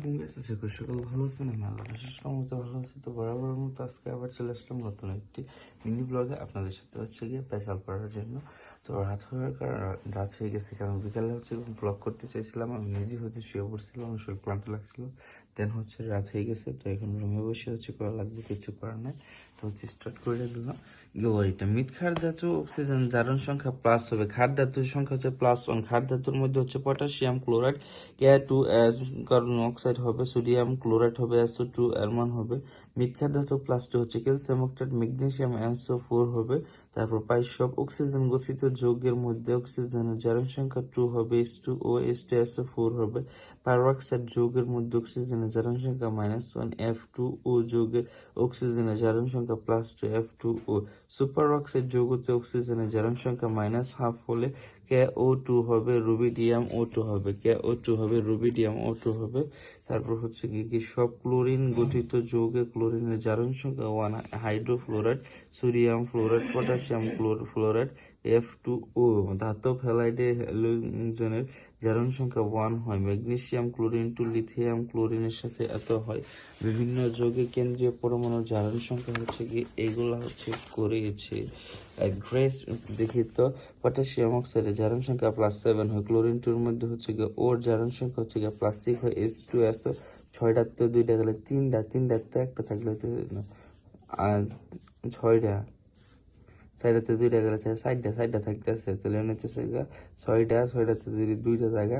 আলাইকুম গাইস, আশা করি সকলে ভালো আছেন। আমি আল্লাহর অশেষ রহমতে ভালো আছি। তো বরাবরের মতো আজকে আবার চলে আসলাম নতুন একটি মিনি ব্লগে আপনাদের সাথে গিয়ে পেশাল করার জন্য। তো রাত হয়ে গেছে, কারণ বিকালে ব্লগ করতে চাইছিলাম। আমি নিজে শুয়ে পড়ছিলাম, আমার শরীর ক্লান্ত লাগছিল। দেন রাত হয়ে গেছে, তো এখন রুমে বসে করা লাগবে, কিছু করার নাই। তো স্টার্ট করে দিলাম গ্লোয়ারিটা। মৃৎ ক্ষার ধাতু অক্সিজেন জারণ সংখ্যা প্লাস হবে, ক্ষার ধাতুর সংখ্যা হচ্ছে +1। ক্ষার ধাতুর মধ্যে হচ্ছে potassium chloride K2S, carbon oxide হবে, সোডিয়াম ক্লোরাইড হবে, SO2 এর মান হবে। মৃৎ ক্ষার ধাতু +2 হচ্ছে ক্যালসিয়াম অক্সাইড, ম্যাগনেসিয়াম SO4 হবে। তারপর সব অক্সিজেন গঠিত যৌগের মধ্যে অক্সিজেনের জারণ সংখ্যা 2 হবে, H2O, H2SO4 হবে। পারঅক্সাইড যৌগের মধ্যে অক্সিজেনের জারণ সংখ্যা -1, F2O যৌগের অক্সিজেনের জারণ সংখ্যা +2, F2O। সুপার অক্সাইড যৌগতে অক্সিজেনের জারণ সংখ্যা -12 হলে KO2 হবে, রুবিডিয়াম O2 হবে, KO2 হবে, রুবিডিয়াম O2 হবে। তারপর কি সব ক্লোরিন গঠিত যৌগে ক্লোরিনের জারণ সংখ্যা 1, hydrofluoride, sodium fluoride, potassium fluoride, F2O। ধাতব হ্যালাইডে হ্যালোজেনের জারণ সংখ্যা 1 হয়। ম্যাগনেসিয়াম ক্লোরিন টু লিথিয়াম ক্লোরিনের সাথে এত হয়। বিভিন্ন যৌগে কেন্দ্রীয় পরমাণুর জারণ সংখ্যা এগুলা করেছে। গ্রেস দেখি তো, পটাশিয়াম অক্সাইডের জারণ সংখ্যা +7 হয়। ক্লোরিন টুর মধ্যে ওর জারণ সংখ্যা +6 হয়। H2SO 6টাতে 2টা গেলে 3টাতে একটা থাকলে আর 6টা, 6টাতে 2টা গেলে 4টা থাকতেছে, তাহলে হচ্ছে 6টাতে যদি 2টা জায়গা,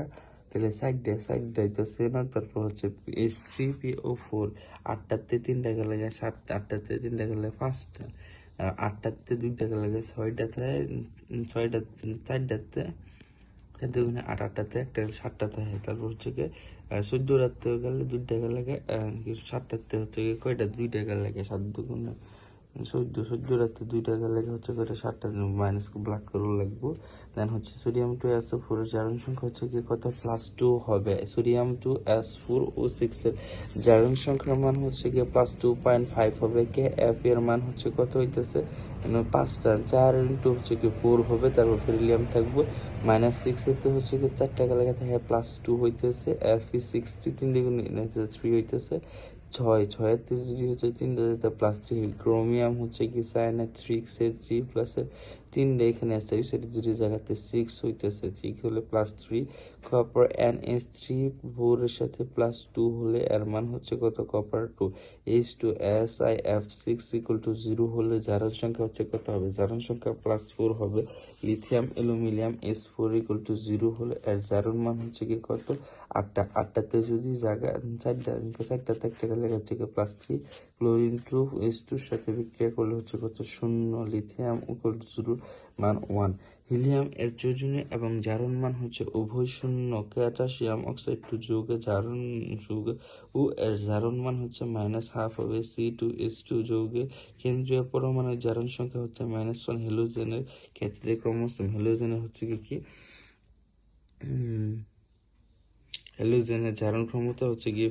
তাহলে 4টা হইতেছে না। তারপর H3PO4, 8টাতে 3টা গেলে 7টা, 8টাতে 3টা গেলে 5টা, 8টাতে 2টা গেলে 6টাতে, 4টাতে 8টাতে একটা 7টাতে হয়। তারপর 14টাতে গেলে 2টা গেলে 7টাতে কয়টা 2টা গেলে 7 14টাতে 2টা গেলে করে 7টা মাইনাস ব্ল্যাক করে লাগবো। দেন সোডিয়াম টু SO4 এর জারণ সংখ্যা কত, +2 হবে। সোডিয়াম টু S4O6 এর জারণ সংখ্যার মান +2.5 হবে। KF এর মান কত হইতেছে 5টা, 4 ইন্টু 4 হবে। তারপর ফেরিলিয়াম থাকবো -6 এতে 4টা গেলে +2 হইতেছে। Fe60 3 হইতেছে 6 যদি 3টা যেতে +3। ক্রোমিয়াম সায়ানাইড 3 প্লাস 3টা এখানে আছে, সেটা যদি জায়গাতে 6 হইতেছে, 6 হলে +3। কপার NH3 এর সাথে +2 হলে এর মান কত, কপার 2। H2SiF6 = 0 হলে জারণ সংখ্যা কত হবে, জারণ সংখ্যা +4 হবে। লিথিয়াম অ্যালুমিনিয়াম S4 = 0 হলে এর জারণ মান কত, 8টা। 8টাতে যদি জায়গা 4টাতে একটা গেলে +3। ক্লোরিন টু H2 সাথে বিক্রিয়া করলে কত, 0। লিথিয়াম = 0, মান 1। হিলিয়াম এর যোজনী এবং জারণ মান উভয় 0। পটাশিয়াম অক্সাইড টু যৌগে এর জারণ মান -12 হবে। C2H2 যৌগে কেন্দ্রীয় পরমাণুর জারণ সংখ্যা -1। হ্যালোজেনের ক্ষেত্রে ক্রোমোসোম হ্যালোজেনের হ্যালোজেনের জারণ ক্ষমতা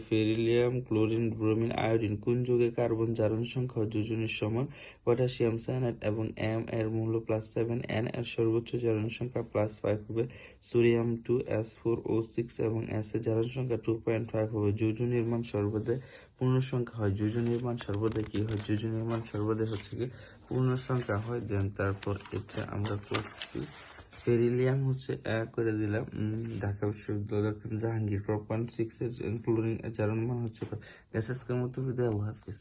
ফেরিলিয়াম, ক্লোরিন, ব্রোমিন, আয়োডিন। কোন যৌগে কার্বন জারণ সংখ্যা যোজনীর সমান? পটাশিয়াম সায়ানাইড এবং M এর মূল্য +7, N এর সর্বোচ্চ জারণ সংখ্যা +5 হবে। সোডিয়াম 2S4O6 এবং S এর জারণ সংখ্যা 2.5 হবে। যোজন নির্মাণ সর্বদা পূর্ণ সংখ্যা হয়। যোজন নির্মাণ সর্বদা কি হয়? যোজন নির্মাণ সর্বদা পূর্ণ সংখ্যা হয়। দেন তারপর এটা আমরা করছি বেরিলিয়াম করে দিলাম। ঢাকা বিশ্ববিদ্যালয় জাহাঙ্গীর 4.6 এর ক্লোরিন জারণ মান আজকের মতো বিদায়, আল্লাহ হাফিজ।